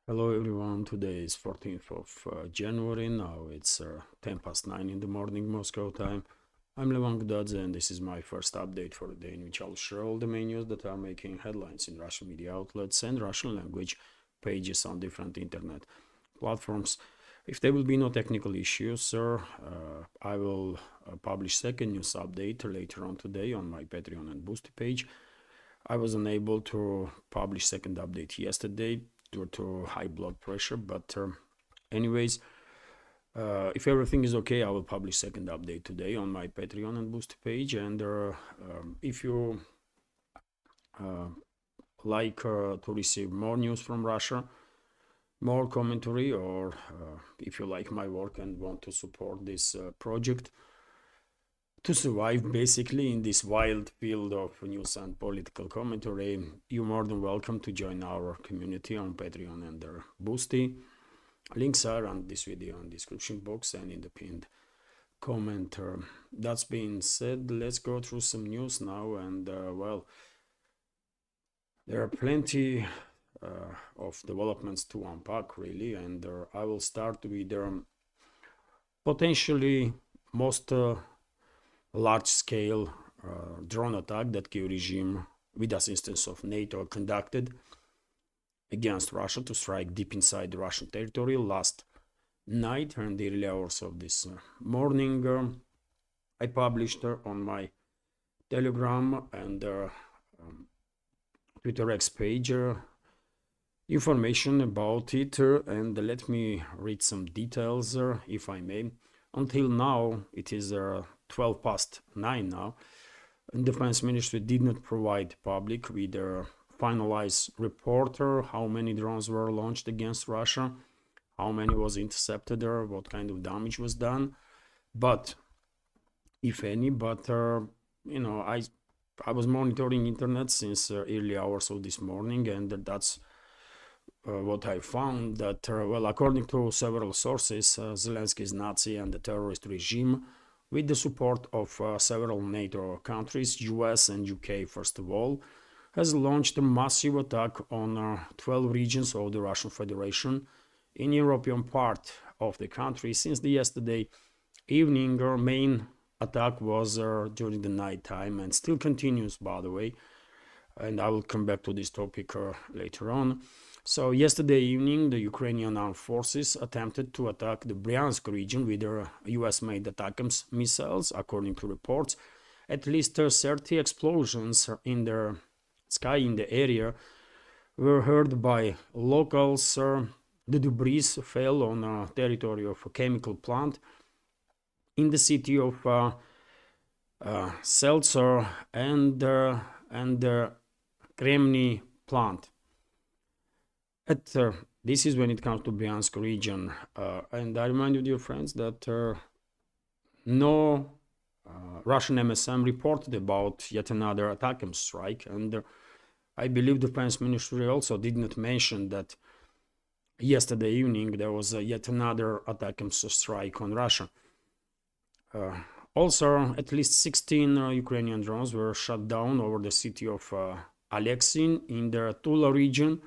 Hello everyone, today is 14th of January, now it's 10 past 9 in the morning Moscow time. I'm Levang Dodze and this is my first update for the day in which I'll share all the main news that are making headlines in Russian media outlets and Russian language pages on different internet platforms. If there will be no technical issues, I will publish second news update later on today on my Patreon and Boosty page. I was unable to publish second update yesterday due to high blood pressure, but anyways, if everything is okay, I will publish second update today on my Patreon and Boosty page. And if you like to receive more news from Russia, more commentary, or if you like my work and want to support this project to survive basically in this wild field of news and political commentary, you're more than welcome to join our community on Patreon and Boosty. Links are on this video in the description box and in the pinned comment. That's being said, let's go through some news now. And well, there are plenty of developments to unpack really, and I will start with potentially most large-scale drone attack that Kyiv regime, with assistance of NATO, conducted against Russia to strike deep inside the Russian territory last night and the early hours of this morning. I published on my Telegram and Twitter X page information about it, and let me read some details if I may. Until now, it is 12 past 9 now, and Defense Ministry did not provide public with a finalized report how many drones were launched against Russia, how many was intercepted, or what kind of damage was done, but if any. But you know, I was monitoring internet since early hours of this morning, and that's what I found, that well, according to several sources, Zelensky's Nazi and the terrorist regime, with the support of several NATO countries, US and UK first of all, has launched a massive attack on 12 regions of the Russian Federation in European part of the country. Since the yesterday evening, our main attack was during the night time and still continues, by the way, and I will come back to this topic later on. So yesterday evening, the Ukrainian armed forces attempted to attack the Bryansk region with their US-made ATACMS missiles, according to reports. At least 30 explosions in the sky in the area were heard by locals. The debris fell on a territory of a chemical plant in the city of Seltzer and the Kremny plant. This is when it comes to Bryansk region, and I remind you, dear friends, that no Russian MSM reported about yet another ATACMS strike, and I believe the Defense Ministry also did not mention that yesterday evening there was yet another ATACMS strike on Russia. Also, at least 16 Ukrainian drones were shot down over the city of Alexin in the Tula region.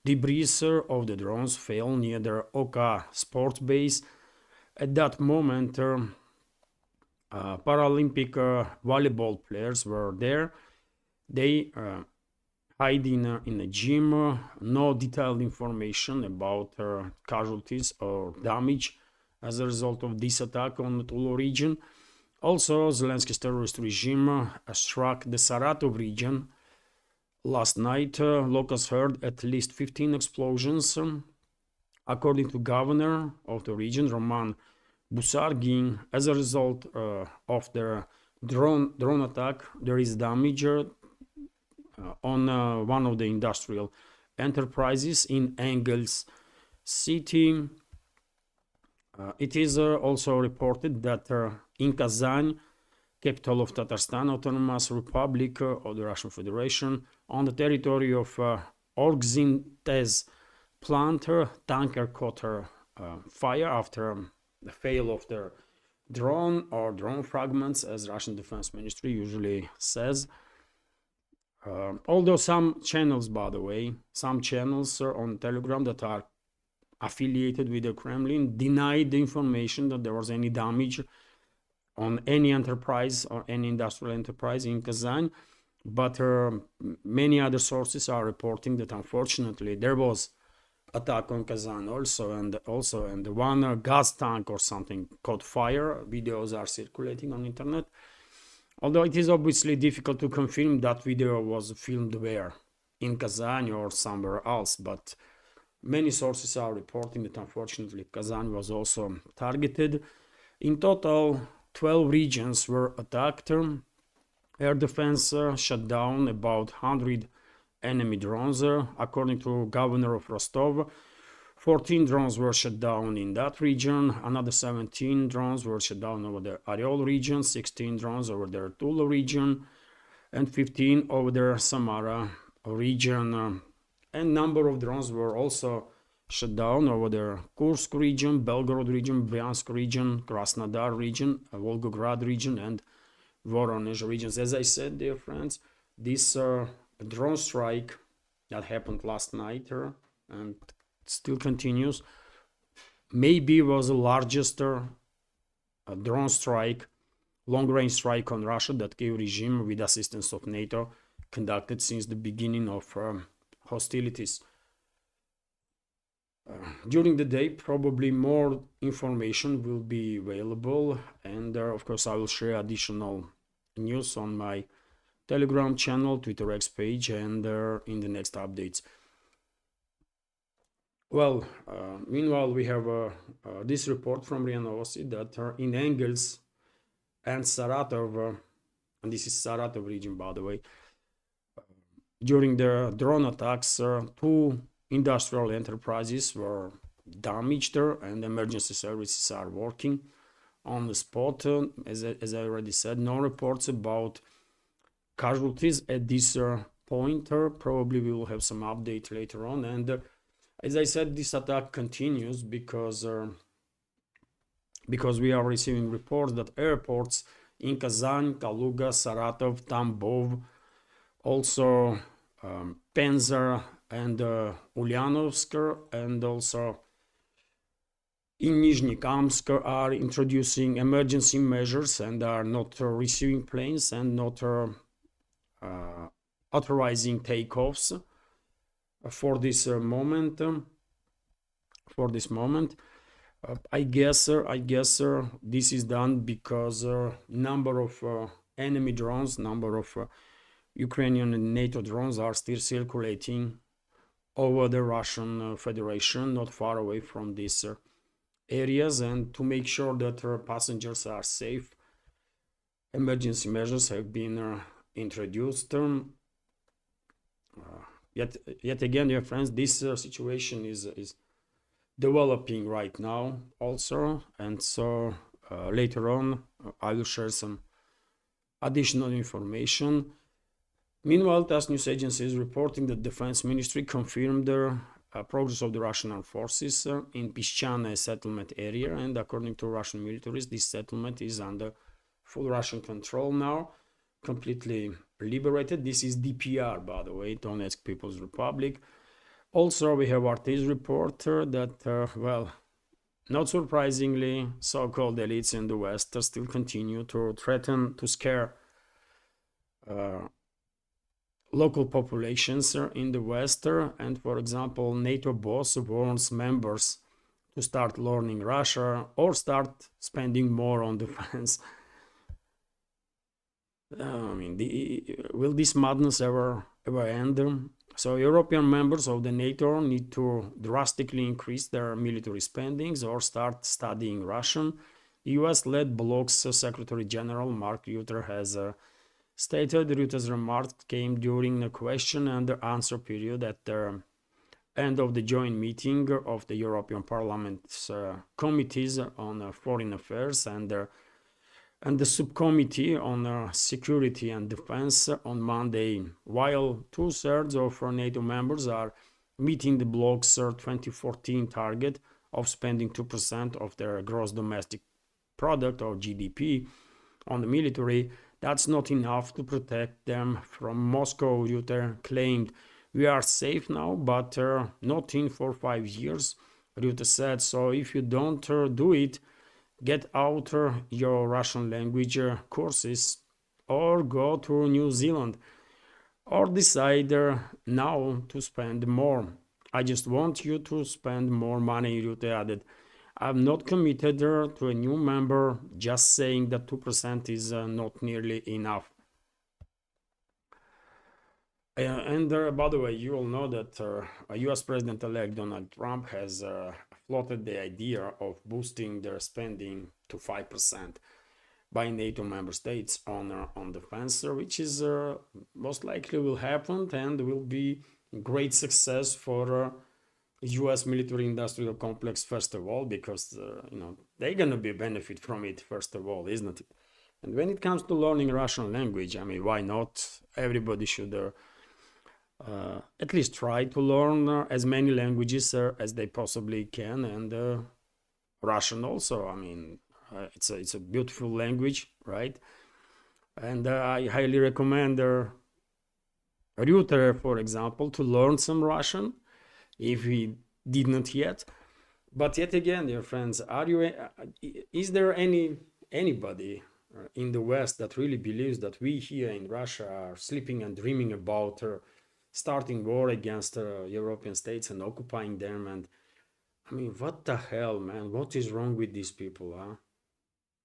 Debris of the drones fell near the Oka sports base. At that moment, Paralympic volleyball players were there. They hide in a gym. No detailed information about casualties or damage as a result of this attack on the Tula region. Also, Zelensky's terrorist regime struck the Saratov region. Last night, locals heard at least 15 explosions. According to governor of the region, Roman Busargin, as a result of the drone attack, there is damage on one of the industrial enterprises in Engels city. It is also reported that in Kazan, capital of Tatarstan Autonomous Republic of the Russian Federation, on the territory of Orgzintez plant, tanker caught fire after the fail of the drone or drone fragments, as Russian Defense Ministry usually says. Although some channels, by the way, some channels on Telegram that are affiliated with the Kremlin denied the information that there was any damage on any enterprise or any industrial enterprise in Kazan. But many other sources are reporting that unfortunately there was attack on Kazan also, and one gas tank or something caught fire. Videos are circulating on internet, although it is obviously difficult to confirm that video was filmed where, in Kazan or somewhere else, but many sources are reporting that unfortunately Kazan was also targeted. In total, 12 regions were attacked. Air defense shut down about 100 enemy drones. According to governor of Rostov, 14 drones were shut down in that region. Another 17 drones were shut down over the Ariol region, 16 drones over the Tula region, and 15 over the Samara region. And number of drones were also shut down over the Kursk region, Belgorod region, Bryansk region, Krasnodar region, Volgograd region, and Voronezh regions. As I said, dear friends, this drone strike that happened last night and still continues maybe was the largest drone strike, long-range strike on Russia that Kyiv regime, with assistance of NATO, conducted since the beginning of hostilities. During the day, probably more information will be available, and of course I will share additional news on my Telegram channel, Twitter X page, and in the next updates. Well, meanwhile, we have this report from RIA Novosti that in Engels and Saratov, and this is Saratov region, by the way, during the drone attacks, two industrial enterprises were damaged, and emergency services are working on the spot. As I already said, no reports about casualties at this point. Probably we will have some update later on. And as I said, this attack continues because we are receiving reports that airports in Kazan, Kaluga, Saratov, Tambov, also Penza and Ulyanovsk, and also in Nizhny-Kamsk are introducing emergency measures and are not receiving planes and not authorizing takeoffs for this moment. I guess this is done because number of enemy drones, number of Ukrainian and NATO drones are still circulating over the Russian Federation, not far away from these areas, and to make sure that passengers are safe, emergency measures have been introduced. Yet again, dear friends, this situation is developing right now also, and so later on I will share some additional information. Meanwhile, TASS news agency is reporting that the Defense Ministry confirmed the progress of the Russian armed forces in Pischane settlement area, and according to Russian militaries, this settlement is under full Russian control now, completely liberated. This is DPR, by the way, Donetsk People's Republic. Also, we have RT's report that, well, not surprisingly, so-called elites in the West still continue to threaten to scare local populations in the West. And for example, NATO boss warns members to start learning Russia or start spending more on defense. Will this madness ever end? So European members of the NATO need to drastically increase their military spendings or start studying Russian. US-led bloc's Secretary General Mark Rutte has stated. Rutte's remarks came during the question and answer period at the end of the joint meeting of the European Parliament's committees on foreign affairs and the subcommittee on security and defense on Monday. While 2/3 of NATO members are meeting the bloc's 2014 target of spending 2% of their gross domestic product or GDP on the military, that's not enough to protect them from Moscow. Rutte claimed, "We are safe now, but not in for 5 years." Rutte said. So if you don't do it, get out your Russian language courses or go to New Zealand or decide now to spend more. I just want you to spend more money, Rutte added. I'm not committed to a new member, just saying that 2% is not nearly enough. And by the way, you all know that US President-elect Donald Trump has floated the idea of boosting their spending to 5% by NATO member states on defense, which is most likely will happen and will be great success for U.S. military-industrial complex first of all, because they're gonna be benefit from it first of all, isn't it? And when it comes to learning Russian language, I mean, why not? Everybody should at least try to learn as many languages as they possibly can, and Russian also. I mean, it's a beautiful language, right? And I highly recommend Rutte, for example, to learn some Russian if he did not yet. But yet again, dear friends, is there anybody in the West that really believes that we here in Russia are sleeping and dreaming about starting war against European states and occupying them? And I mean, what the hell, man? What is wrong with these people, huh?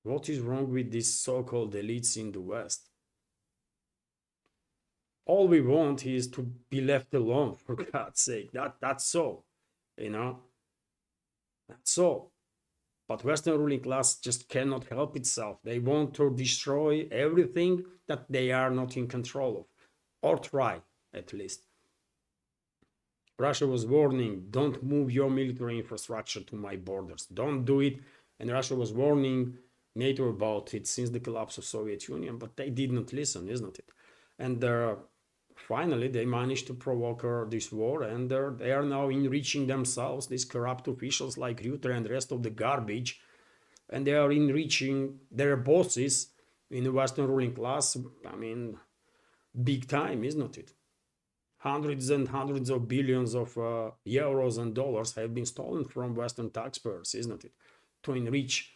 What is wrong with these so-called elites in the West? All we want is to be left alone, for God's sake. That's all, That's all. But Western ruling class just cannot help itself. They want to destroy everything that they are not in control of, or try, at least. Russia was warning, don't move your military infrastructure to my borders. Don't do it. And Russia was warning NATO about it since the collapse of Soviet Union, but they did not listen, isn't it? And finally, they managed to provoke this war, and they are now enriching themselves, these corrupt officials like Rutte and the rest of the garbage, and they are enriching their bosses in the Western ruling class. I mean, big time, isn't it? Hundreds and hundreds of billions of euros and dollars have been stolen from Western taxpayers, isn't it? To enrich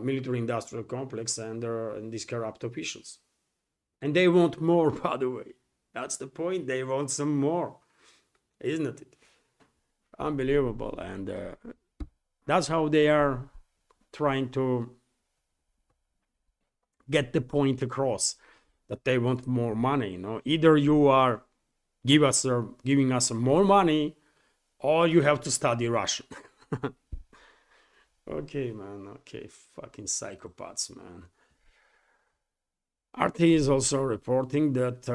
military-industrial complex and these corrupt officials. And they want more, by the way. That's the point. They want some more, isn't it? Unbelievable. And that's how they are trying to get the point across, that they want more money. Either you are giving us more money, or you have to study Russian. Okay, man. Okay, fucking psychopaths, man. RT is also reporting that,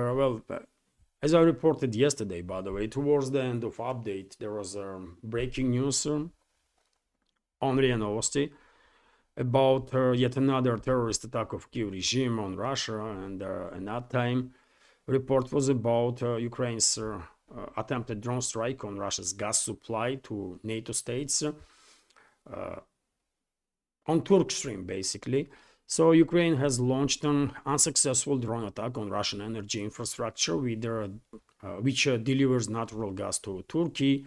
as I reported yesterday, by the way, towards the end of update, there was breaking news on RIA Novosti about yet another terrorist attack of Kiev regime on Russia, and that time report was about Ukraine's attempted drone strike on Russia's gas supply to NATO states on TurkStream, basically. So Ukraine has launched an unsuccessful drone attack on Russian energy infrastructure which delivers natural gas to Turkey.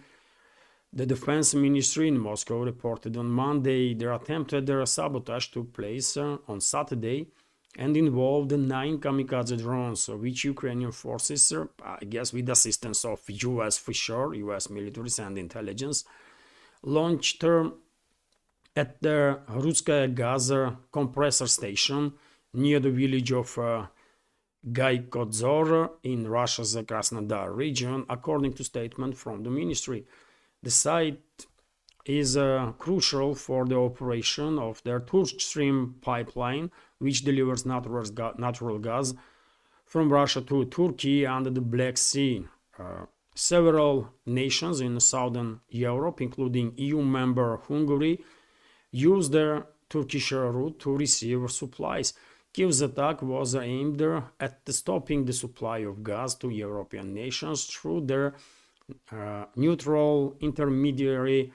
The defense ministry in Moscow reported on Monday their attempted sabotage took place on Saturday and involved 9 kamikaze drones, which Ukrainian forces, I guess with assistance of US for sure, US militaries and intelligence, launched at the Rutskaya Gaz compressor station near the village of Gaikozor in Russia's Krasnodar region, according to statement from the ministry. The site is crucial for the operation of their TurkStream pipeline, which delivers natural gas from Russia to Turkey under the Black Sea. Several nations in southern Europe, including EU member Hungary, use their Turkish route to receive supplies. Kiev's attack was aimed at stopping the supply of gas to European nations through their neutral intermediary.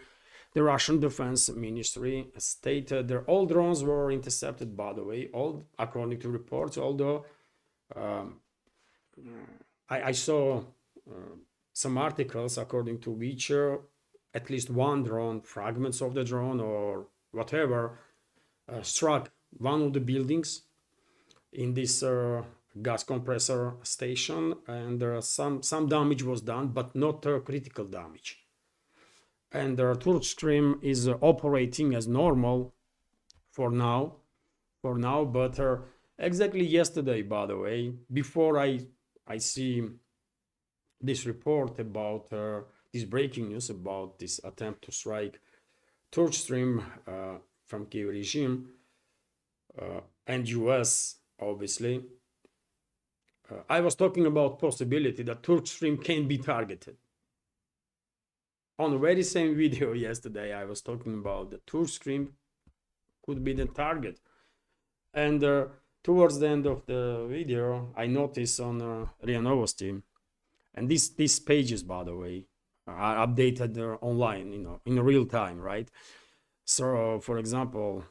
The Russian Defense Ministry stated all drones were intercepted, by the way, all according to reports, although I saw some articles according to which at least one drone, fragments of the drone or whatever, struck one of the buildings in this gas compressor station, and some damage was done, but not critical damage. And TurkStream is operating as normal for now, but exactly yesterday, by the way, before I see this report about this breaking news about this attempt to strike TurkStream from Kiev regime and US, obviously, I was talking about possibility that TurkStream can be targeted. On the very same video yesterday, I was talking about the TurkStream could be the target. And towards the end of the video, I noticed on RIA Novosti, and these pages, by the way, are updated online, in real time, right? So, for example,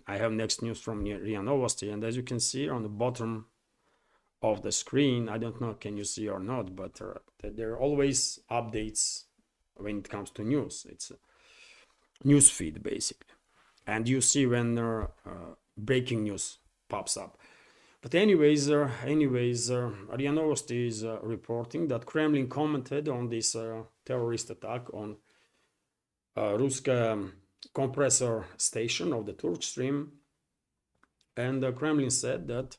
I have next news from RIA Novosti, and as you can see on the bottom of the screen, I don't know, can you see or not, but there are always updates when it comes to news. It's a news feed, basically. And you see when breaking news pops up. But anyways, RIA Novosti is reporting that Kremlin commented on this terrorist attack on Ruska compressor station of the TurkStream, and the Kremlin said that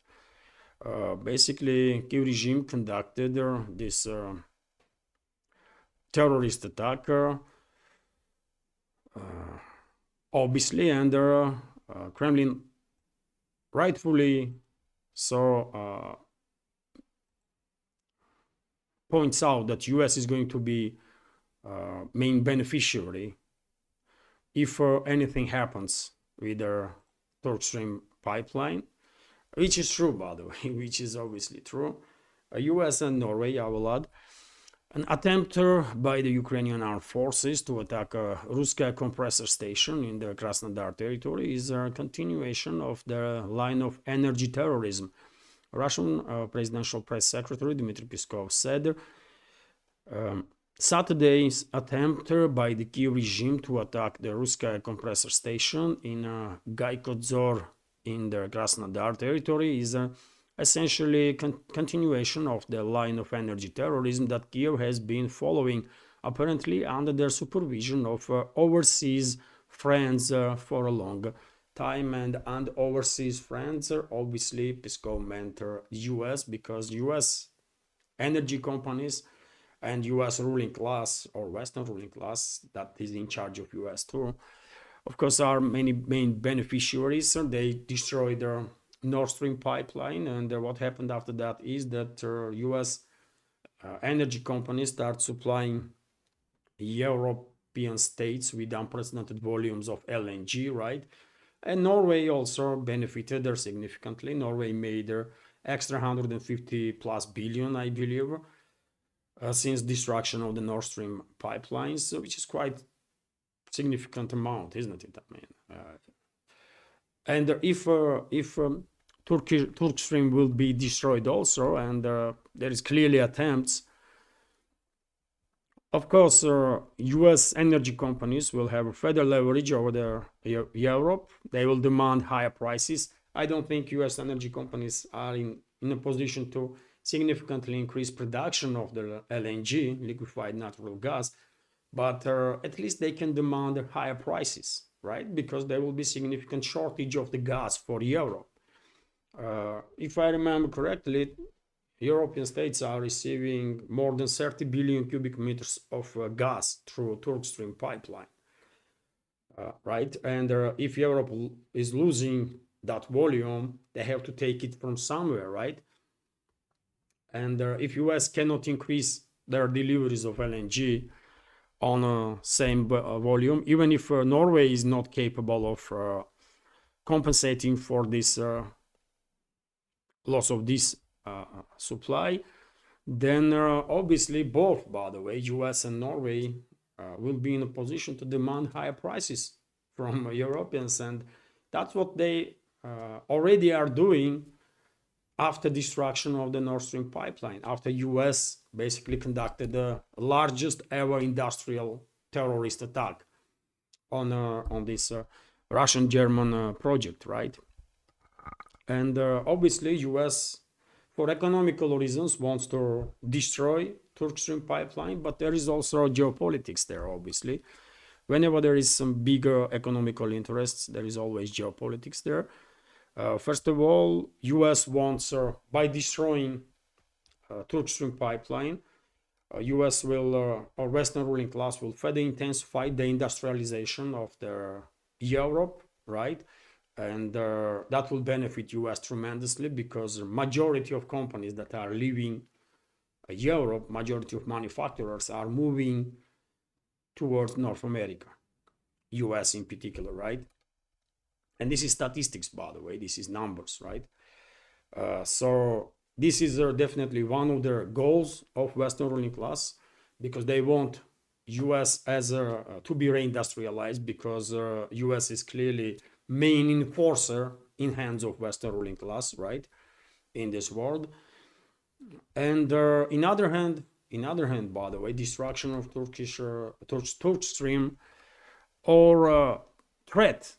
basically Kiev regime conducted this terrorist attack, obviously, and Kremlin rightfully so points out that US is going to be main beneficiary if anything happens with the TurkStream pipeline, which is true, by the way, which is obviously true. US and Norway, I will add. An attempt by the Ukrainian armed forces to attack a Ruska compressor station in the Krasnodar territory is a continuation of the line of energy terrorism. Russian presidential press secretary Dmitry Peskov said Saturday's attempt by the Kiev regime to attack the Ruska compressor station in Gaikozor in the Krasnodar territory is essentially continuation of the line of energy terrorism that Kiev has been following, apparently under the supervision of overseas friends for a long time. And overseas friends, obviously, Peskov meant US, because US energy companies and US ruling class, or Western ruling class that is in charge of US too, of course, are many main beneficiaries. They destroyed their Nord Stream pipeline, and what happened after that is that US energy companies start supplying European states with unprecedented volumes of LNG, right? And Norway also benefited significantly. Norway made extra 150 plus billion, I believe, since destruction of the Nord Stream pipelines, which is quite significant amount, isn't it? And if TurkStream will be destroyed also, and there is clearly attempts, of course, US energy companies will have further leverage over Europe. They will demand higher prices. I don't think US energy companies are in a position to significantly increase production of the LNG, liquefied natural gas, but at least they can demand higher prices, right? Because there will be significant shortage of the gas for Europe. If I remember correctly, European states are receiving more than 30 billion cubic meters of gas through TurkStream pipeline, right? And if Europe is losing that volume, they have to take it from somewhere, right? And if US cannot increase their deliveries of LNG on same volume, even if Norway is not capable of compensating for this loss of this supply, then obviously both, by the way, US and Norway will be in a position to demand higher prices from Europeans, and that's what they already are doing after destruction of the Nord Stream pipeline, after US basically conducted the largest ever industrial terrorist attack on this Russian-German project, right? And obviously, US, for economical reasons, wants to destroy TurkStream pipeline, but there is also geopolitics there, obviously. Whenever there is some bigger economical interests, there is always geopolitics there. First of all, US wants, by destroying TurkStream pipeline, US will, or Western ruling class will further intensify the industrialization of the Europe, right? And that will benefit US tremendously, because the majority of companies that are leaving Europe, majority of manufacturers are moving towards North America, US in particular, right? And this is statistics, by the way, this is numbers, right? So this is definitely one of the goals of Western ruling class, because they want US as to be reindustrialized, because US is clearly main enforcer in hands of Western ruling class, right, in this world. And in other hand, by the way, destruction of TurkStream, or threat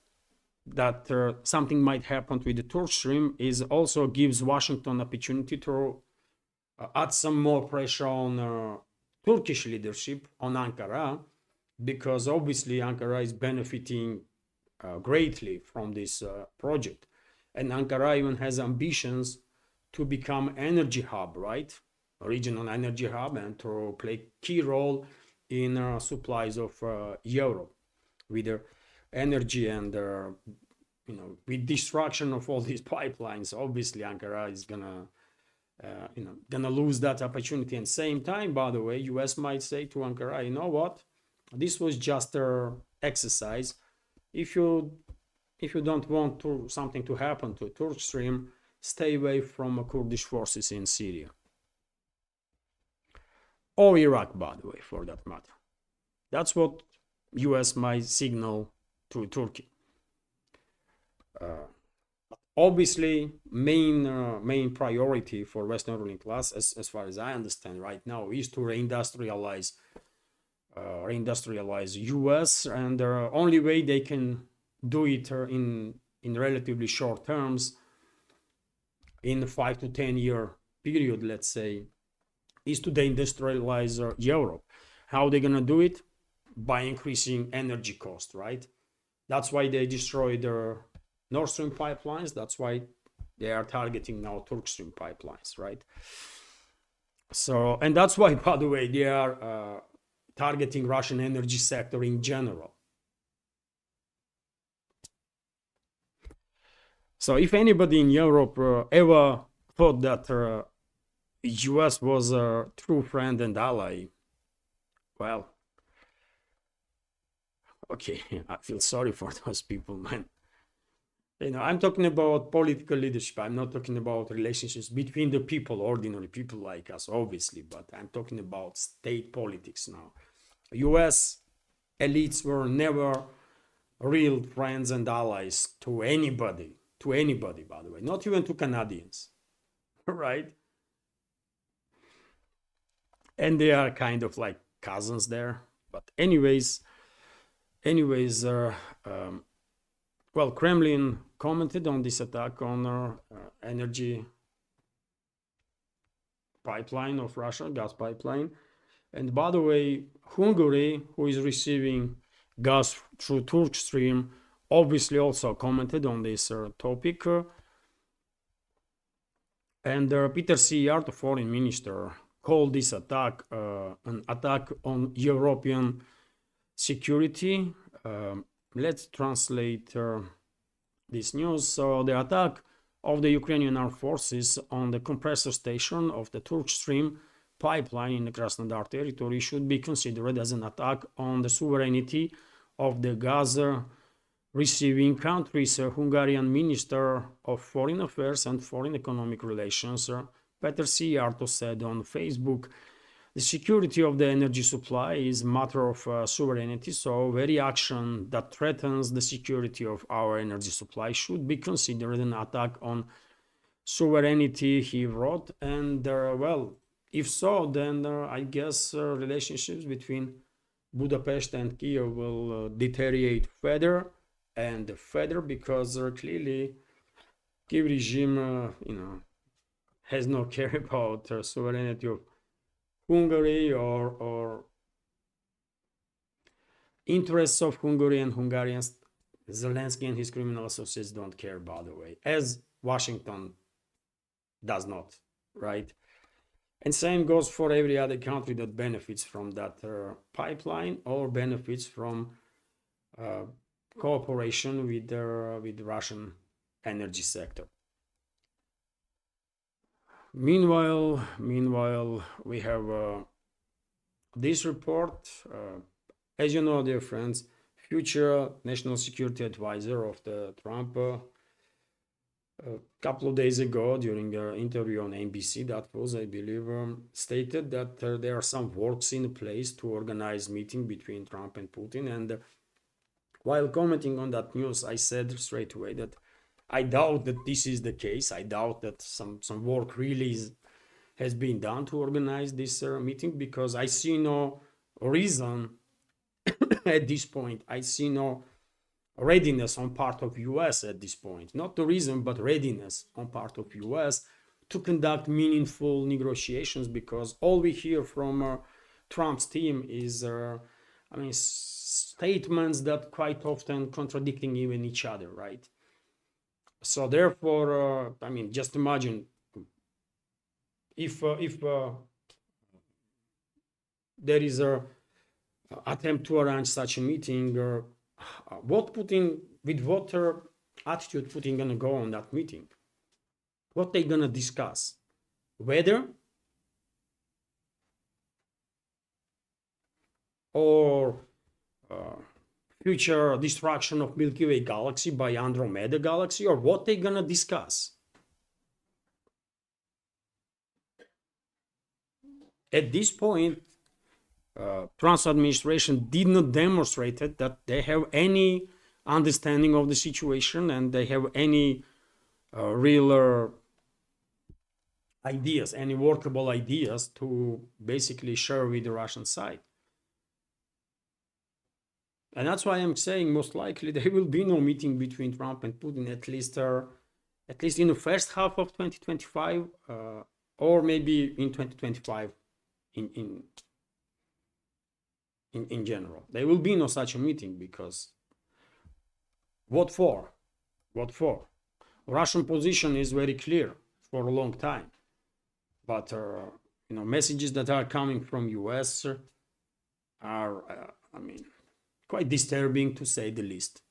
that something might happen with the TurkStream, is also gives Washington opportunity to add some more pressure on Turkish leadership, on Ankara, because obviously Ankara is benefiting greatly from this project, and Ankara even has ambitions to become energy hub, right, a regional energy hub, and to play key role in supplies of Europe with their energy. And with destruction of all these pipelines, obviously Ankara is gonna lose that opportunity. And same time, by the way, US might say to Ankara, you know what, this was just an exercise. If you don't want something to happen to TurkStream, stay away from Kurdish forces in Syria or Iraq, by the way, for that matter. That's what US might signal to Turkey. Obviously, main priority for Western ruling class, as far as I understand right now, is to reindustrialize US, and the only way they can do it in relatively short terms, in a 5 to 10 year period, let's say, is to deindustrialize Europe. How are they gonna do it? By increasing energy cost, right? That's why they destroyed their Nord Stream pipelines. That's why they are targeting now TurkStream pipelines, right? So, and that's why, by the way, they are targeting Russian energy sector in general. So if anybody in Europe ever thought that US was a true friend and ally, well, okay, I feel sorry for those people, man. I'm talking about political leadership. I'm not talking about relationships between the people, ordinary people like us, obviously, but I'm talking about state politics now. US elites were never real friends and allies to anybody, by the way, not even to Canadians, right? And they are kind of like cousins there. But anyways, well, Kremlin commented on this attack on our energy pipeline of Russia, gas pipeline. And by the way, Hungary, who is receiving gas through TurkStream, obviously also commented on this topic. And Peter Sziart, the foreign minister, called this attack an attack on European security. Let's translate this news. So the attack of the Ukrainian armed forces on the compressor station of the TurkStream pipeline in the Krasnodar territory should be considered as an attack on the sovereignty of the gas receiving countries. Hungarian Minister of Foreign Affairs and Foreign Economic Relations, Peter Sziart, said on Facebook, the security of the energy supply is a matter of sovereignty, so any action that threatens the security of our energy supply should be considered an attack on sovereignty, he wrote. And well, if so, then I guess relationships between Budapest and Kiev will deteriorate further and further, because clearly Kiev regime, has no care about sovereignty of Hungary or interests of Hungary and Hungarians. Zelensky and his criminal associates don't care, by the way, as Washington does not, right? And same goes for every other country that benefits from that pipeline or benefits from cooperation with the Russian energy sector. Meanwhile, we have this report. As you know, dear friends, future national security advisor of the Trump a couple of days ago during an interview on NBC, that was, I believe, stated that there are some works in place to organize meeting between Trump and Putin. And while commenting on that news, I said straight away that I doubt that this is the case. I doubt that some work really has been done to organize this meeting, because I see no reason at this point. I see no readiness on part of US at this point. Not the reason, but readiness on part of US to conduct meaningful negotiations, because all we hear from Trump's team is statements that quite often contradicting even each other, right? So therefore, just imagine if there is a attempt to arrange such a meeting, what Putin, with what attitude Putin gonna go on that meeting? What they gonna discuss? Weather or future destruction of Milky Way galaxy by Andromeda galaxy, or what they gonna discuss? At this point, Trump's administration did not demonstrate that they have any understanding of the situation and they have any real ideas, any workable ideas to basically share with the Russian side. And that's why I'm saying most likely there will be no meeting between Trump and Putin, at least in the first half of 2025, or maybe in 2025 in general. There will be no such a meeting, because what for? Russian position is very clear for a long time, but messages that are coming from US are quite disturbing, to say the least.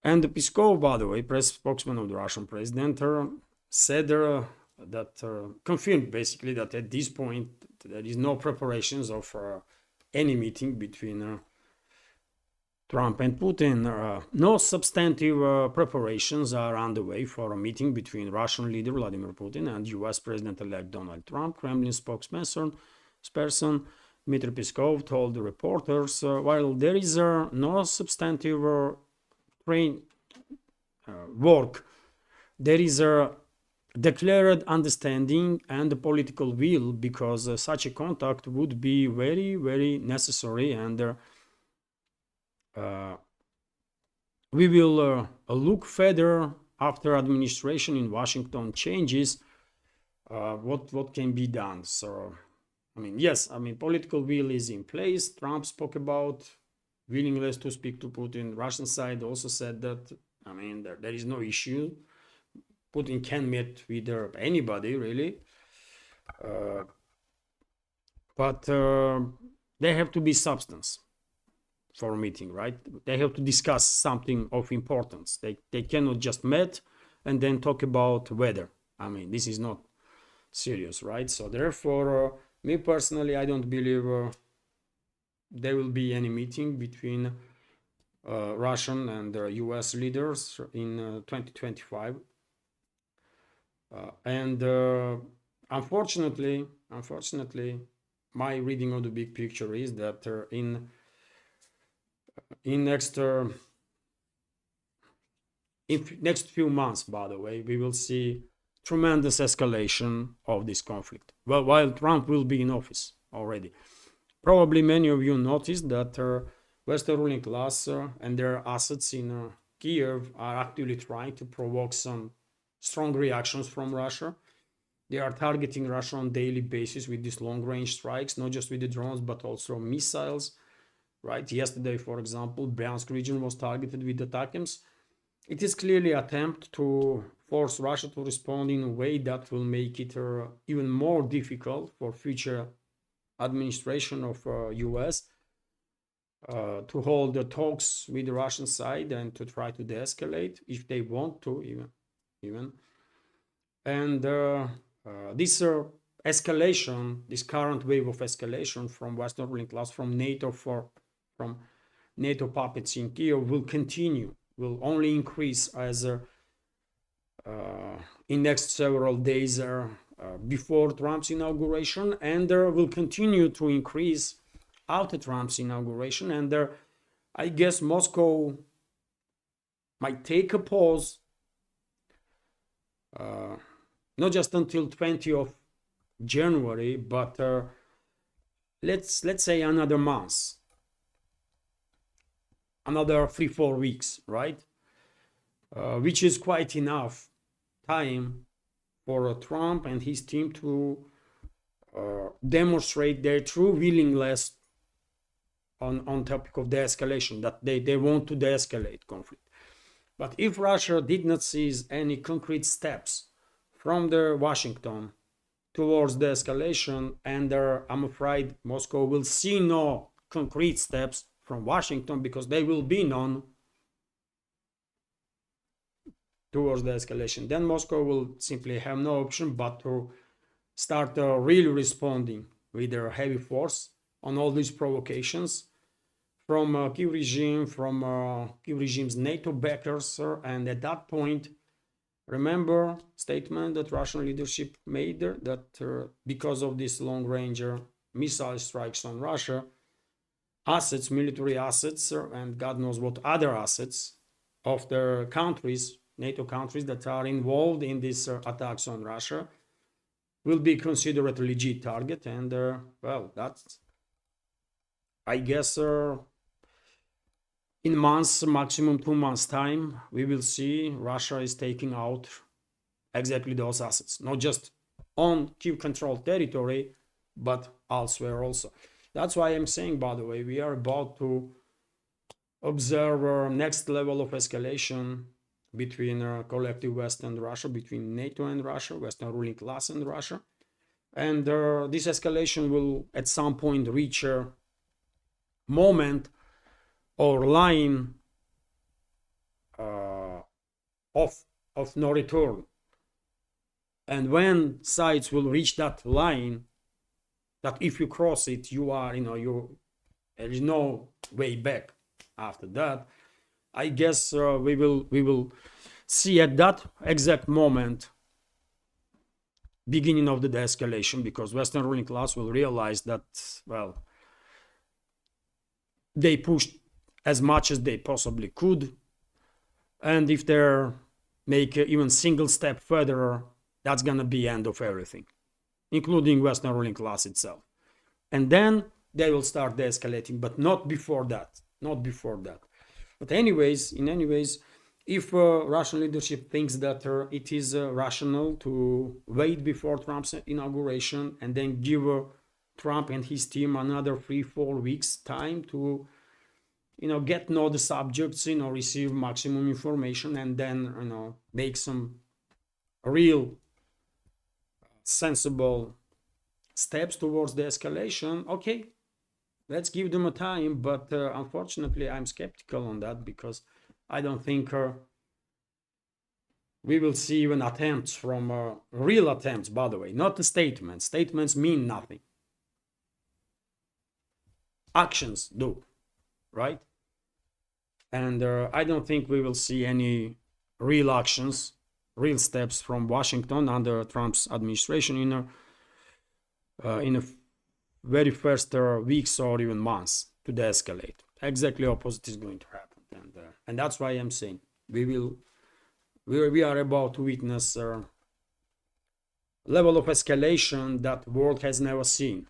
And Peskov, by the way, press spokesman of the Russian president, said that confirmed basically that at this point there is no preparations of any meeting between Trump and Putin. No substantive preparations are underway for a meeting between Russian leader Vladimir Putin and US President-elect Donald Trump. Kremlin spokesperson Dmitry Peskov told the reporters, while there is no substantive work, there is a declared understanding and the political will, because such a contact would be very, very necessary, and we will look further after administration in Washington changes what can be done. So yes, political will is in place. Trump spoke about willingness to speak to Putin. Russian side also said that there is no issue. Putin can meet with anybody, really. But there have to be substance for a meeting, right? They have to discuss something of importance. They cannot just meet and then talk about weather. This is not serious, right? So therefore, me personally, I don't believe there will be any meeting between Russian and US leaders in 2025. And unfortunately, my reading of the big picture is that in next few months, by the way, we will see tremendous escalation of this conflict. Well, while Trump will be in office already. Probably many of you noticed that Western ruling class and their assets in Kiev are actively trying to provoke some strong reactions from Russia. They are targeting Russia on a daily basis with these long-range strikes, not just with the drones, but also missiles. Right? Yesterday, for example, Bryansk region was targeted with ATACMS. It is clearly an attempt to force Russia to respond in a way that will make it even more difficult for future administration of US to hold the talks with the Russian side and to try to de-escalate if they want to even. And this escalation, this current wave of escalation from Western ruling class, from NATO puppets in Kiev will continue, will only increase as in next several days before Trump's inauguration, and will continue to increase after Trump's inauguration. And I guess Moscow might take a pause, not just until 20th of January, but let's say another month, another 3-4 weeks, right? Which is quite enough time for Trump and his team to demonstrate their true willingness on topic of de-escalation, that they want to de-escalate conflict. But if Russia did not seize any concrete steps from the Washington towards de-escalation, and I'm afraid Moscow will see no concrete steps from Washington, because they will be none towards the escalation, then Moscow will simply have no option but to start really responding with their heavy force on all these provocations from Kiev regime, from Kiev regime's NATO backers. And at that point, remember statement that Russian leadership made that because of these long-range missile strikes on Russia, assets, military assets, and God knows what other assets of the countries, NATO countries that are involved in these attacks on Russia will be considered a legit target. And well, that's, I guess, in months, maximum 2 months time, we will see Russia is taking out exactly those assets, not just on Kiev controlled territory, but elsewhere also. That's why I'm saying, by the way, we are about to observe our next level of escalation between collective West and Russia, between NATO and Russia, Western ruling class and Russia. And this escalation will at some point reach a moment or line of no return. And when sides will reach that line, that if you cross it, you are, there is no way back after that. I guess we will see at that exact moment beginning of the de-escalation, because Western ruling class will realize that, well, they pushed as much as they possibly could, and if they make even single step further, that's gonna be end of everything, including Western ruling class itself. And then they will start de-escalating, but not before that, not before that. But anyways, if Russian leadership thinks that it is rational to wait before Trump's inauguration and then give Trump and his team another 3-4 weeks time to, get know the subjects, receive maximum information, and then, make some real sensible steps towards the escalation, okay, let's give them a time. But unfortunately, I'm skeptical on that, because I don't think we will see even attempts from real attempts, by the way, not the statements. Statements mean nothing. Actions do, right? And I don't think we will see any real actions, real steps from Washington under Trump's administration in a very first weeks or even months to de-escalate. Exactly opposite is going to happen, and that's why I'm saying we are about to witness level of escalation that the world has never seen.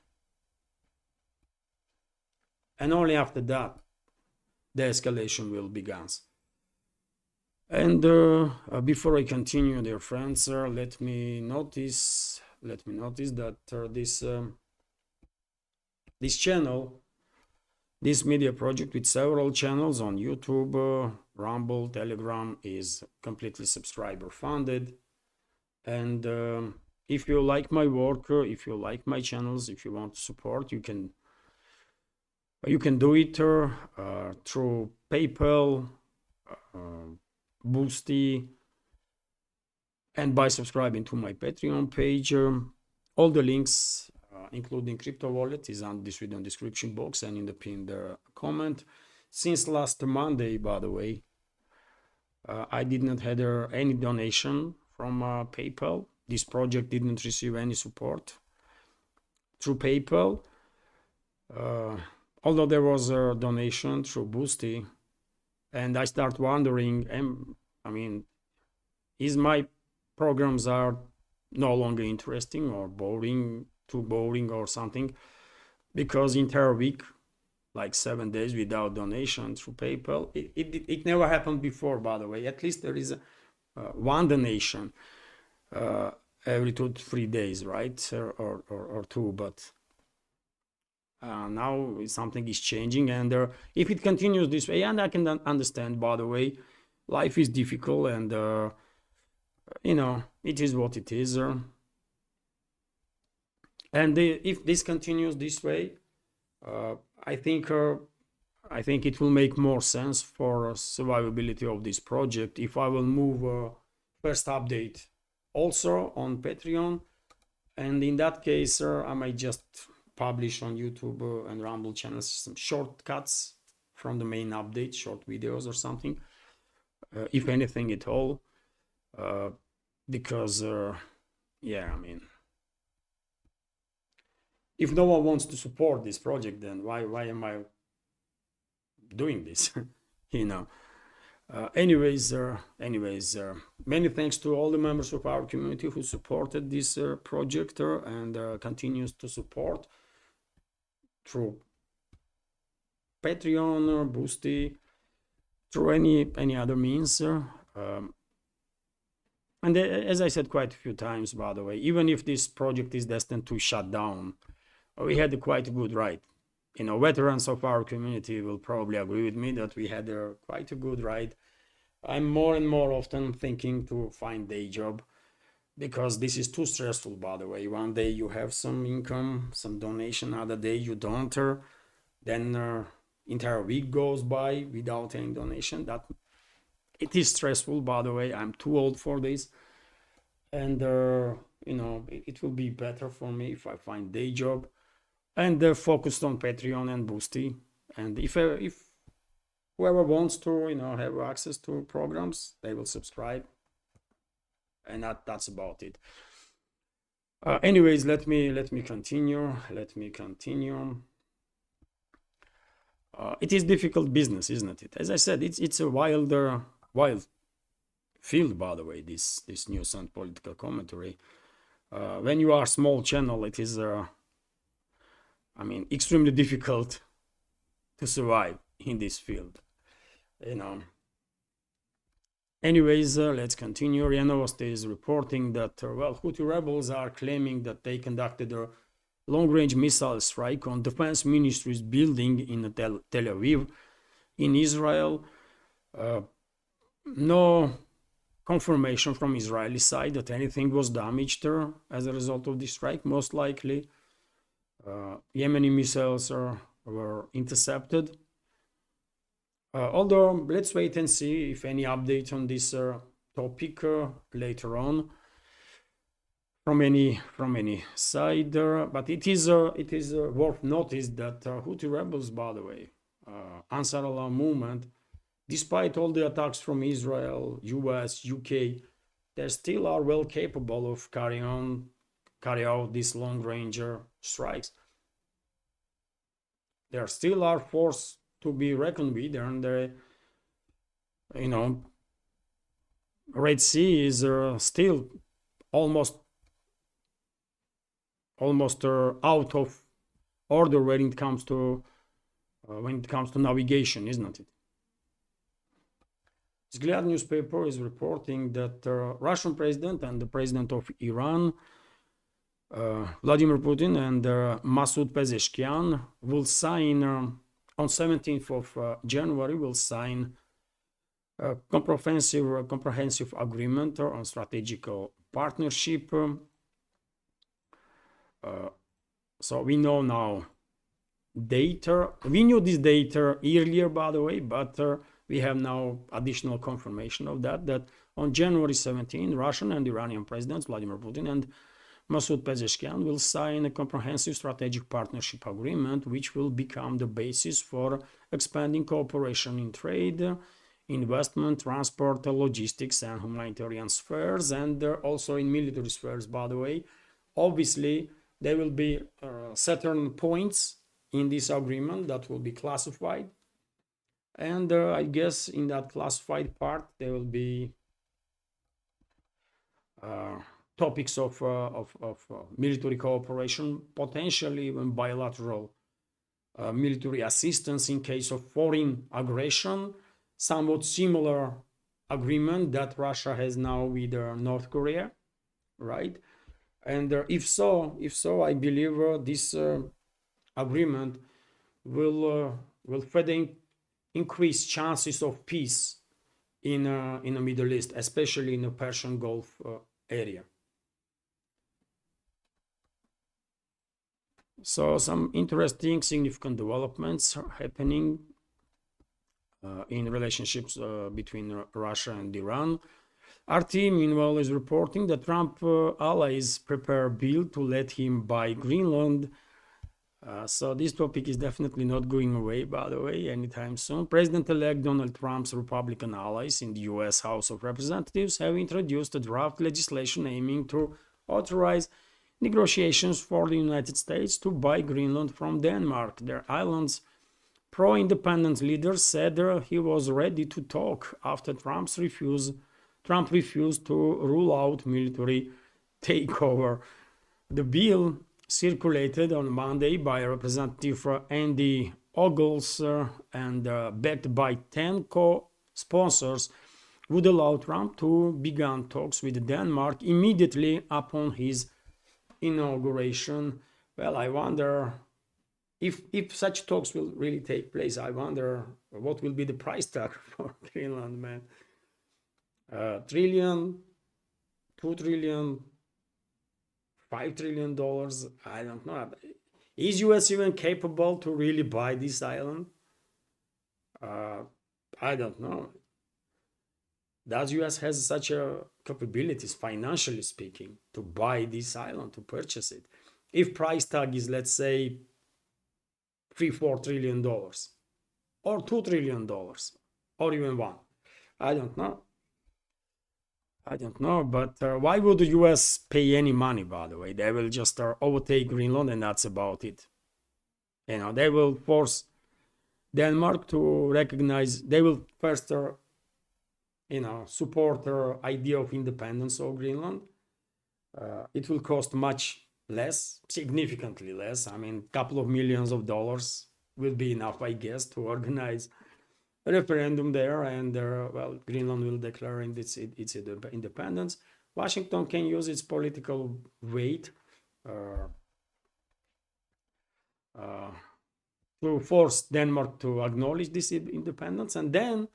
And only after that, the escalation will begin. And before I continue, dear friends, let me notice that this channel, this media project with several channels on YouTube, Rumble, Telegram, is completely subscriber funded. And if you like my work, if you like my channels, if you want to support, you can do it through PayPal, Boosty, and by subscribing to my Patreon page. All the links, including crypto wallet, is on this video description box and in the pinned comment. Since last Monday, by the way, I did not have any donation from PayPal. This project didn't receive any support through PayPal. Although there was a donation through Boosty, and I start wondering, I mean, is my programs are no longer interesting or boring, too boring or something? Because entire week, like 7 days without donation through PayPal, it never happened before, by the way. At least there is one donation every 2 to 3 days, right? Or two, but now something is changing, and if it continues this way, and I can understand, by the way, life is difficult, and you know, it is what it is. And if this continues this way, I think it will make more sense for survivability of this project if I will move first update also on Patreon, and in that case, I might just publish on YouTube and Rumble channels some shortcuts from the main update, short videos or something, if anything at all, because yeah, I mean, if no one wants to support this project, then why am I doing this? You know. Anyways, many thanks to all the members of our community who supported this project and continues to support through Patreon or Boosty, through any other means. And as I said quite a few times, by the way, even if this project is destined to shut down, we had quite a good ride. You know, veterans of our community will probably agree with me that we had quite a good ride. I'm more and more often thinking to find day job, because this is too stressful, by the way. One day you have some income, some donation, other day you don't. Then entire week goes by without any donation. That it is stressful, by the way. I'm too old for this, and you know, it will be better for me if I find day job and focused on Patreon and Boosty. And if whoever wants to, you know, have access to programs, they will subscribe, and that's about it. Anyways, let me continue. It is difficult business, isn't it? As I said, it's a wild field, by the way, this news and political commentary. When you are a small channel, it is I mean, extremely difficult to survive in this field, you know. Anyways, let's continue. RIA Novosti is reporting that well, Houthi rebels are claiming that they conducted a long-range missile strike on defense ministry's building in Tel Aviv in Israel. No confirmation from Israeli side that anything was damaged as a result of this strike. Most likely Yemeni missiles were intercepted. Although let's wait and see if any update on this topic later on from any side. But it is worth notice that Houthi rebels, by the way, Ansar Allah movement, despite all the attacks from Israel, US, UK, they still are well capable of carry out these long-range strikes. There still are force to be reckoned with, and you know, Red Sea is still almost almost out of order when it comes to navigation, isn't it? Vzglyad newspaper is reporting that Russian president and the president of Iran, Vladimir Putin, and Masoud Pezeshkian will sign on 17th of January will sign a comprehensive agreement on strategical partnership. So we know now data. We knew this data earlier, by the way, but we have now additional confirmation of that on January 17, Russian and Iranian presidents Vladimir Putin and Masoud Pezeshkian will sign a comprehensive strategic partnership agreement, which will become the basis for expanding cooperation in trade, investment, transport, logistics, and humanitarian spheres, and also in military spheres, by the way. Obviously, there will be certain points in this agreement that will be classified. And I guess in that classified part, there will be topics of military cooperation, potentially even bilateral military assistance in case of foreign aggression, somewhat similar agreement that Russia has now with North Korea, right? And if so, I believe this agreement will further increase chances of peace in the Middle East, especially in the Persian Gulf area. So some interesting, significant developments are happening in relationships between Russia and Iran. RT, meanwhile, is reporting that Trump allies prepare a bill to let him buy Greenland. So this topic is definitely not going away, by the way, anytime soon. President-elect Donald Trump's Republican allies in the US House of Representatives have introduced a draft legislation aiming to authorize negotiations for the United States to buy Greenland from Denmark. Their island's pro-independence leader said he was ready to talk after Trump refused to rule out military takeover. The bill, circulated on Monday by Representative Andy Ogles and backed by 10 co-sponsors, would allow Trump to begin talks with Denmark immediately upon his inauguration. Well, I wonder if such talks will really take place. I wonder what will be the price tag for Greenland, man. Trillion, 2 trillion, $5 trillion. I don't know. Is US even capable to really buy this island? I don't know. Does US has such a capabilities, financially speaking, to buy this island, to purchase it? If price tag is, let's say, $3-4 trillion or $2 trillion or even one, I don't know. But why would the US pay any money, by the way? They will just overtake Greenland and that's about it. You know, they will force Denmark to recognize, they will first, support their idea of independence of Greenland. It will cost much less, significantly less. I mean, a couple of millions of dollars will be enough, I guess, to organize a referendum there, and Greenland will declare its independence. Washington can use its political weight to force Denmark to acknowledge this independence, and then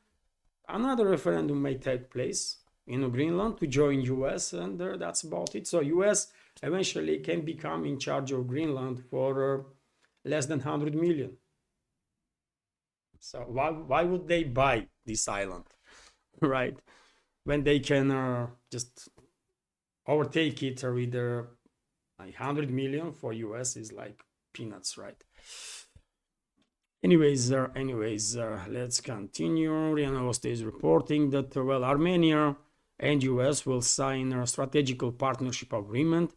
another referendum may take place in Greenland to join US, and that's about it. So US eventually can become in charge of Greenland for less than 100 million. So why would they buy this island, right? When they can just overtake it with 100 million for US is like peanuts, right? Anyways, let's continue. RIA Novosti is reporting that Armenia and US will sign a strategical partnership agreement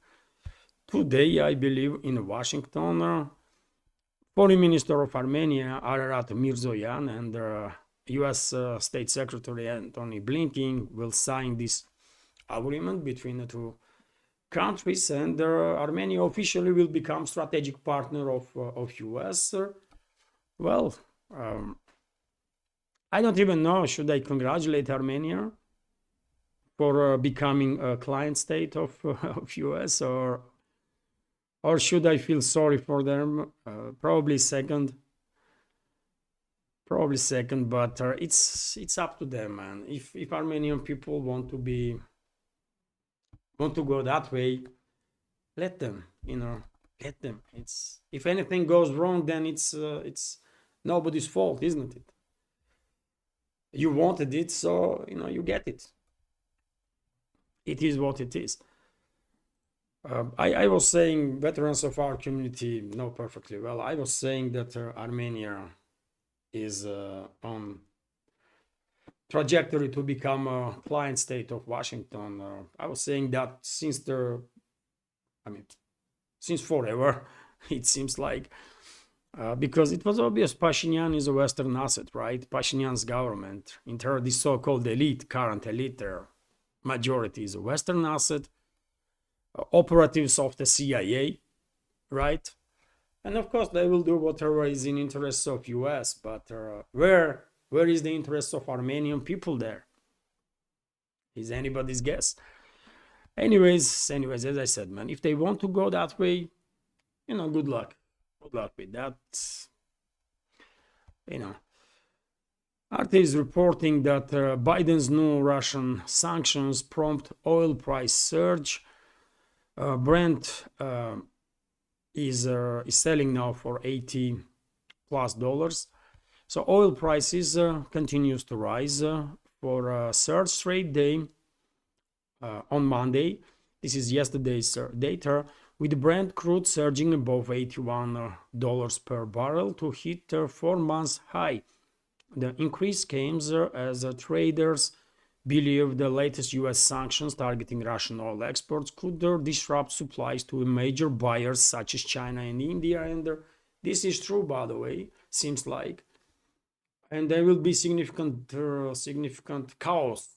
today, I believe, in Washington. Foreign Minister of Armenia, Ararat Mirzoyan, and US State Secretary Antony Blinken will sign this agreement between the two countries, and Armenia officially will become strategic partner of US. Well, I don't even know, should I congratulate Armenia for becoming a client state of, of US, or should I feel sorry for them? Probably second. Probably second, but it's up to them, man. If Armenian people want to go that way, let them, let them. It's, if anything goes wrong, then it's nobody's fault, isn't it? You wanted it, so you get it. It is what it is. I was saying, veterans of our community know perfectly well. I was saying that Armenia is on trajectory to become a client state of Washington. I was saying that since since forever, it seems like, because it was obvious Pashinyan is a Western asset, right? Pashinyan's government, this so-called elite, current elite, their majority is a Western asset. Operatives of the CIA, right? And of course, they will do whatever is in interests of US, but where is the interest of Armenian people there? Is anybody's guess. Anyways, as I said, man, if they want to go that way, good luck. Good luck with that. Arte is reporting that Biden's new Russian sanctions prompt oil price surge. Brent is selling now for $80+. So oil prices continues to rise for a third straight day on Monday. This is yesterday's data, with Brent crude surging above $81 per barrel to hit a 4-month high. The increase came as traders believe the latest US sanctions targeting Russian oil exports could disrupt supplies to major buyers such as China and India. And this is true, by the way, seems like. And there will be significant chaos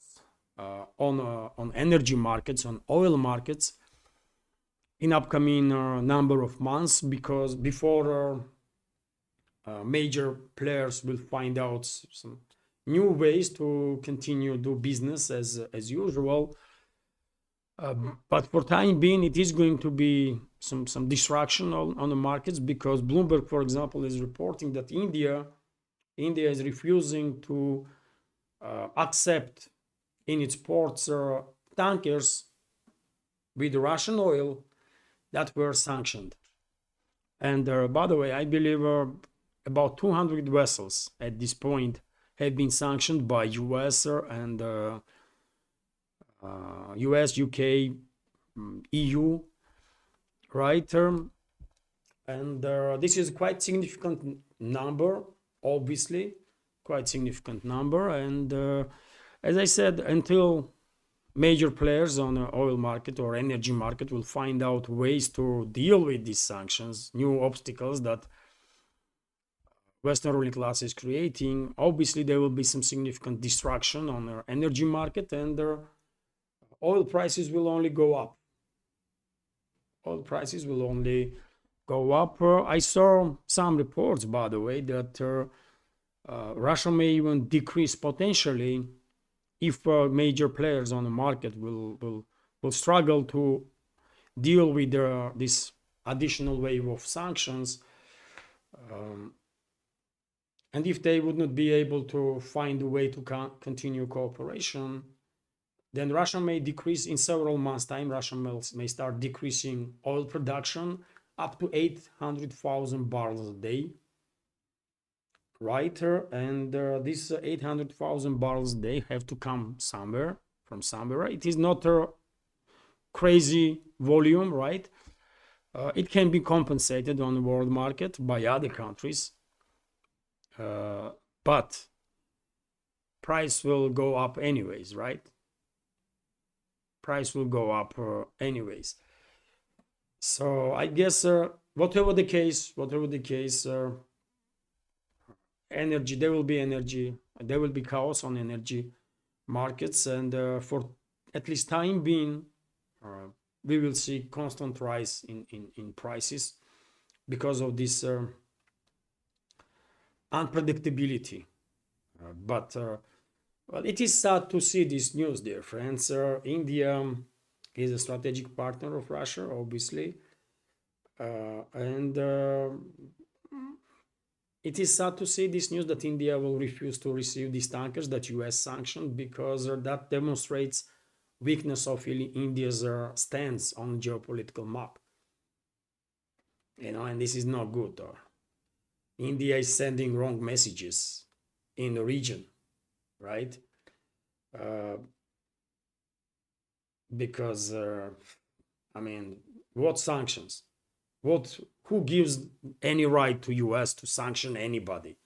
on energy markets, on oil markets in upcoming number of months, because before major players will find out some new ways to continue do business as usual. But for time being, it is going to be some distraction on the markets, because Bloomberg, for example, is reporting that India is refusing to accept in its ports tankers with Russian oil that were sanctioned. And by the way, I believe about 200 vessels at this point have been sanctioned by US and US, UK, EU, right? And this is quite significant number, obviously, quite significant number. And as I said, until major players on the oil market or energy market will find out ways to deal with these sanctions, new obstacles that Western ruling class is creating, obviously there will be some significant destruction on the energy market, and oil prices will only go up. Oil prices will only go up. I saw some reports, by the way, that Russia may even decrease potentially if major players on the market will struggle to deal with this additional wave of sanctions. And if they would not be able to find a way to continue cooperation, then Russia may decrease in several months' time. Russia may start decreasing oil production up to 800,000 barrels a day, right? And these 800,000 barrels a day have to come from somewhere. It is not a crazy volume, right? It can be compensated on the world market by other countries. But price will go up anyways, right? Price will go up anyways. So I guess whatever the case, energy, there will be chaos on energy markets, and for at least time being, we will see constant rise in prices because of this unpredictability. Well, it is sad to see this news, dear friends. India is a strategic partner of Russia, obviously, and it is sad to see this news that India will refuse to receive these tankers that US sanctioned, because that demonstrates weakness of India's stance on geopolitical map. And this is not good. India is sending wrong messages in the region, right? Because what sanctions? Who gives any right to US to sanction anybody?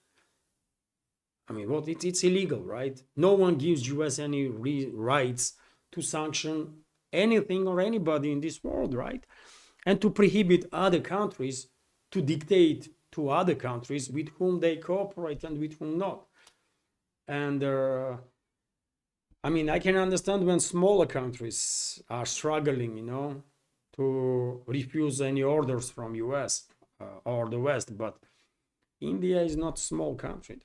It's illegal, right? No one gives US any rights to sanction anything or anybody in this world, right? And to prohibit other countries to dictate to other countries with whom they cooperate and with whom not. And I can understand when smaller countries are struggling, to refuse any orders from US or the West, but India is not a small country.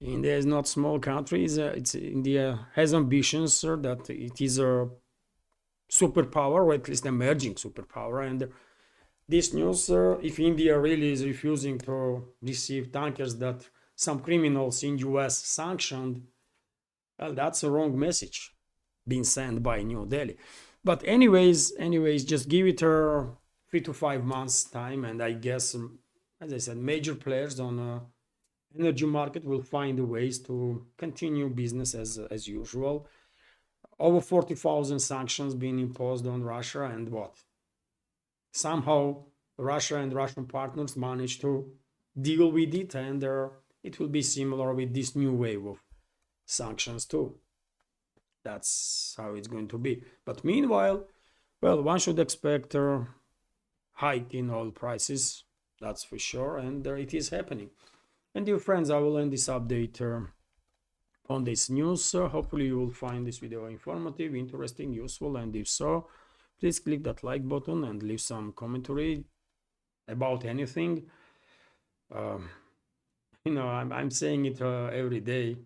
India is not a small country. India has ambitions that it is a superpower, or at least emerging superpower. And this news, if India really is refusing to receive tankers that some criminals in US sanctioned, well, that's a wrong message being sent by New Delhi. But anyways, just give it 3 to 5 months time, and I guess, as I said, major players on energy market will find ways to continue business as usual. Over 40,000 sanctions being imposed on Russia, and somehow Russia and Russian partners managed to deal with it, and it will be similar with this new wave of sanctions too. That's how it's going to be. But meanwhile, well, one should expect a hike in oil prices, that's for sure, and it is happening. And dear friends, I will end this update on this news. Hopefully you will find this video informative, interesting, useful, and if so, please click that like button and leave some commentary about anything. I'm saying it every day,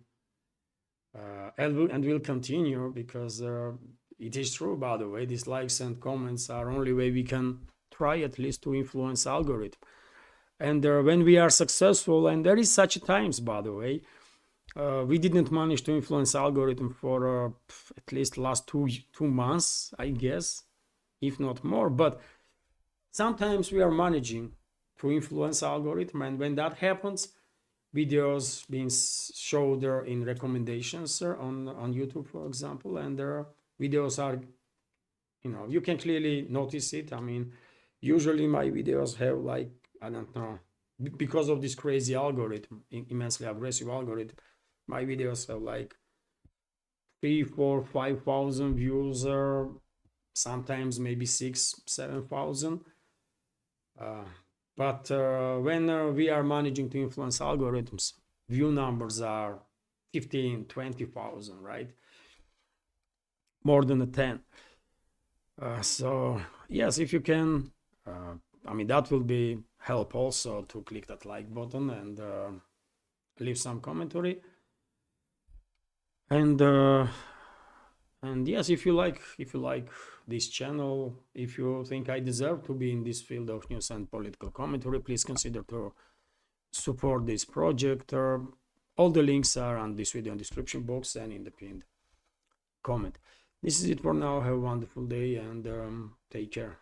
and will continue, because it is true, by the way. These likes and comments are only way we can try at least to influence algorithm. And when we are successful, and there is such times, by the way, we didn't manage to influence algorithm for at least last two months, I guess, if not more. But sometimes we are managing to influence algorithm, and when that happens, videos being showed in recommendations on YouTube, for example, and videos are, you can clearly notice it. Usually my videos have, like, I don't know, because of this crazy algorithm, immensely aggressive algorithm, my videos have like 3, 4, 5,000 views, sometimes maybe 6,000-7,000. But when we are managing to influence algorithms, view numbers are 15,000-20,000, right? More than 10. So yes, if you can, that will be help also to click that like button and leave some commentary. And yes, if you like this channel, if you think I deserve to be in this field of news and political commentary, please consider to support this project. All the links are on this video description box and in the pinned comment. This is it for now. Have a wonderful day and take care.